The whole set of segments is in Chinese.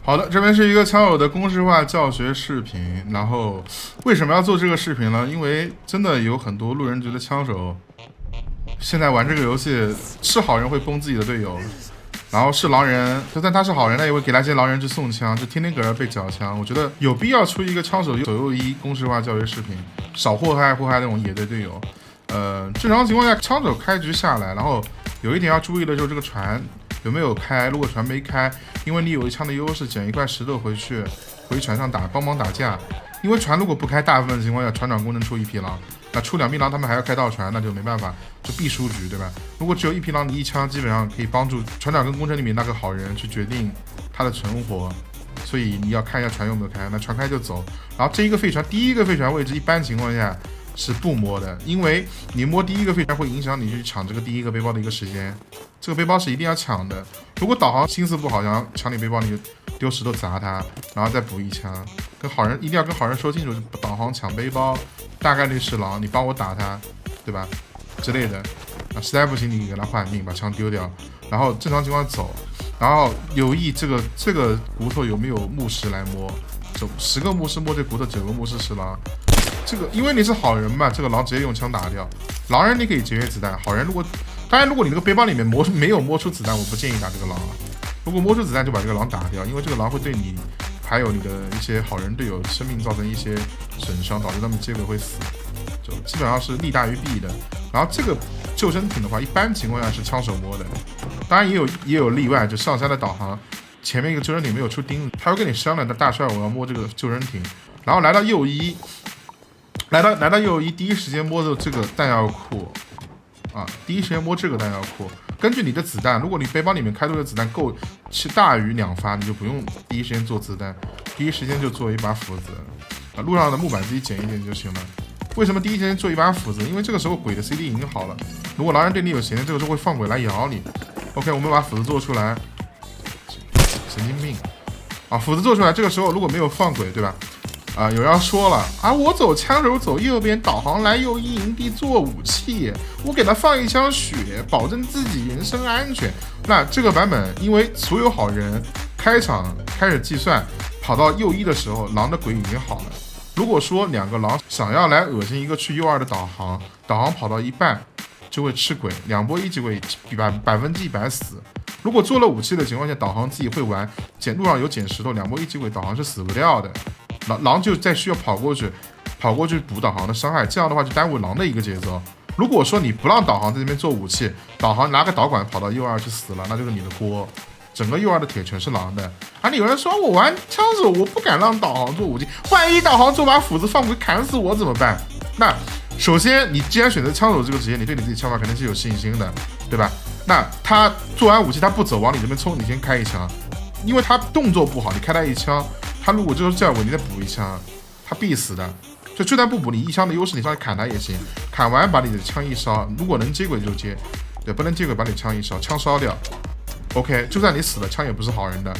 好的，这边是一个枪手的公式化教学视频。然后为什么要做这个视频呢？因为真的有很多路人觉得枪手现在玩这个游戏是好人会崩自己的队友，然后是狼人，就算他是好人，他也会给那些狼人去送枪，就天天搁这被缴枪。我觉得有必要出一个枪手左右一公式化教学视频，少祸害那种野队队友。正常情况下，枪手开局下来，然后有一点要注意的就是这个船有没有开。如果船没开，因为你有一枪的优势，捡一块石头回船上打，帮忙打架。因为船如果不开，大部分情况下船长工能出一匹狼，那出2匹狼他们还要开到船，那就没办法，就必输局，对吧？如果只有1匹狼，你一枪基本上可以帮助船长跟工程里面那个好人去决定他的存活。所以你要看一下船有没有开，那船开就走。然后这一个废船，第一个废船位置一般情况下是不摸的，因为你摸第一个废船会影响你去抢这个第一个背包的一个时间，这个背包是一定要抢的。如果导航心思不好，想要抢你背包，你就丢石头砸他，然后再补一枪。跟好人一定要跟好人说清楚，导航抢背包大概率是狼，你帮我打他，对吧？之类的。实在不行你给他换命，把枪丢掉，然后正常情况走，然后留意这个骨头有没有牧师来摸，就10个牧师摸这骨头，9个牧师是狼。这个因为你是好人嘛，这个狼直接用枪打掉。狼人你可以节约子弹，好人当然如果你那个背包里面没有摸出子弹，我不建议打这个狼。如果摸出子弹就把这个狼打掉，因为这个狼会对你还有你的一些好人队友生命造成一些损伤，导致他们结尾会死，就基本上是利大于弊的。然后这个救生艇的话，一般情况下是枪手摸的，当然也有例外，就上山的导航前面一个救生艇没有出钉子，他会跟你商量的，大帅我要摸这个救生艇，然后来到右一第一时间摸的这个弹药库啊，第一时间摸这个弹药库。根据你的子弹，如果你背包里面开出的子弹够大于2发，你就不用第一时间做子弹，第一时间就做一把斧子啊，路上的木板自己捡一点就行了。为什么第一时间做一把斧子？因为这个时候鬼的 CD 已经好了，如果狼人对你有闲，这个时候会放鬼来咬你。OK， 我们把斧子做出来，神经病啊！斧子做出来，这个时候如果没有放鬼，对吧？有人要说了啊，我走枪手走右边，导航来右一营地做武器，我给他放一枪血，保证自己人身安全。那这个版本，因为所有好人开场开始计算，跑到右一的时候，狼的鬼已经好了。如果说2个狼想要来恶心一个去右2的导航跑到一半就会吃鬼，2波1级鬼100%死。如果做了武器的情况下，导航自己会玩，路上有捡石头，2波1级鬼导航是死不掉的。狼就再需要跑过去补导航的伤害，这样的话就耽误狼的一个节奏。如果说你不让导航在这边做武器，导航拿个导管跑到右2去死了，那就是你的锅，整个右2的铁全是狼的。你有人说我玩枪手，我不敢让导航做武器，万一导航做把斧子放鬼砍死我怎么办？那首先你既然选择枪手这个职业，你对你自己枪法肯定是有信心的，对吧？那他做完武器他不走往你这边冲，你先开一枪，因为他动作不好，你开他一枪，他如果这个效果你再补一枪，他必死的。就算不补，你一枪的优势你上去砍他也行，砍完把你的枪一烧，如果能接轨就接，对，不能接轨把你枪一烧，枪烧掉 OK， 就算你死了，枪也不是好人的，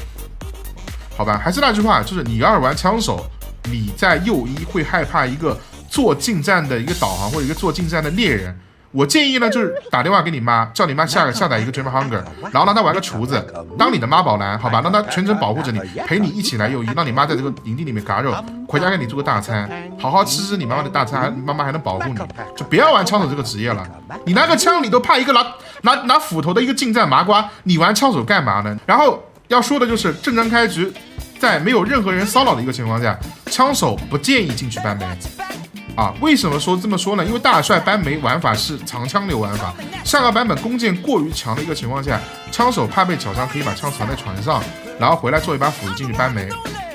好吧？还是那句话，就是你要是玩枪手，你在右一会害怕一个做近战的一个导航或者一个做近战的猎人。我建议呢，就是打电话给你妈，叫你妈下载一个 Dream Hunger， 然后让她玩个厨子，当你的妈宝男，好吧，让她全程保护着你，陪你一起来右一，让你妈在这个营地里面嘎肉，回家给你做个大餐，好好吃你妈妈的大餐，妈妈还能保护你，就不要玩枪手这个职业了。你拿个枪，你都怕一个拿斧头的一个近战麻瓜，你玩枪手干嘛呢？然后要说的就是正常开局，在没有任何人骚扰的一个情况下，枪手不建议进去搬煤。为什么这么说呢？因为大帅搬煤玩法是长枪流玩法，上个版本弓箭过于强的一个情况下，枪手怕被缴枪，可以把枪藏在船上，然后回来做一把斧子进去搬煤。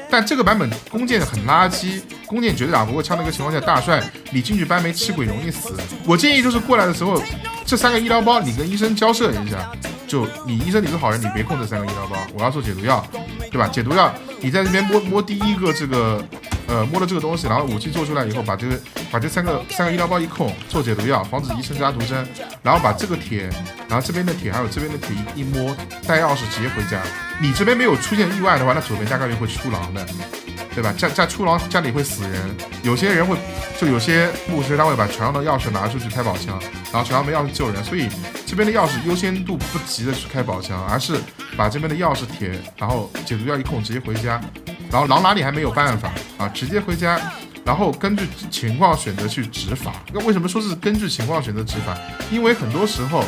但这个版本弓箭很垃圾，弓箭绝对打不过枪的一个情况下，大帅你进去搬煤吃鬼容易死。我建议就是过来的时候，这3个医疗包你跟医生交涉一下，就你医生你是好人，你别控这3个医疗包，我要做解毒药，对吧？解毒药你在这边摸第一个这个摸了这个东西，然后武器做出来以后，把这三个医疗包一控，做解毒药，防止医生加毒针，然后把这个铁，然后这边的铁还有这边的铁一摸，带钥匙直接回家。你这边没有出现意外的话，那左边大概率会出狼的，对吧？出狼家里会死人，有些人会，就有些牧师他会把船上的钥匙拿出去开宝枪，然后船上没钥匙救人，所以这边的钥匙优先度不急的去开宝箱，而是把这边的钥匙铁，然后解毒药一控直接回家，然后狼哪里还没有办法啊，直接回家，然后根据情况选择去执法。那为什么说是根据情况选择执法？因为很多时候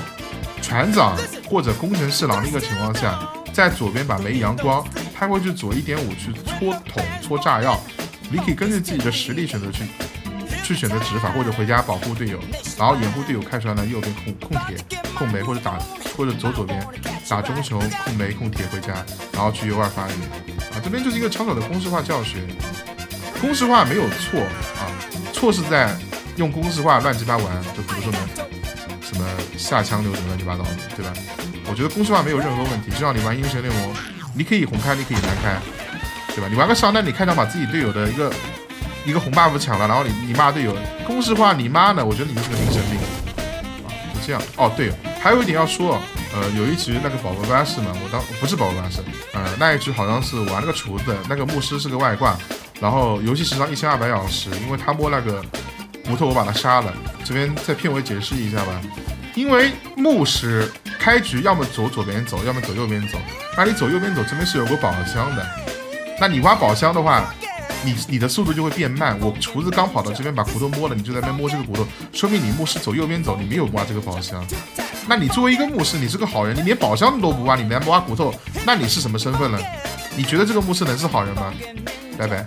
船长或者工程师狼的一个情况下，在左边把煤阳光，他会去左 1.5 去戳桶戳炸药，你可以根据自己的实力选择去选择执法，或者回家保护队友，然后掩护队友开船来右边控铁控煤，或者走左边打中球控煤控铁回家，然后去右2发育啊。这边就是一个抄手的公式化教学，公式化没有错啊，错是在用公式化乱七八玩，就比如说什么下枪流什么乱七八糟的，对吧？我觉得公式化没有任何问题，就像你玩英雄联盟，你可以红开，你可以蓝开，对吧？你玩个上单，你开场把自己队友的一个红 buff 抢了，然后你骂队友，公式化你妈呢？我觉得你就是个精神病啊！就这样哦，对，还有一点要说，有一局那个宝宝巴士嘛，不是宝宝巴士，那一局好像是我玩那个厨子，那个牧师是个外挂，然后游戏时长1200小时，因为他摸那个骨头，我把他杀了。这边在片尾解释一下吧，因为牧师开局要么走左边走，要么走右边走，那你走右边走，这边是有个宝箱的，那你挖宝箱的话。你的速度就会变慢。我厨子刚跑到这边把骨头摸了，你就在那边摸这个骨头，说明你牧师走右边走，你没有挖这个宝箱。那你作为一个牧师，你是个好人，你连宝箱都不挖，你来挖骨头，那你是什么身份了？你觉得这个牧师能是好人吗？拜拜。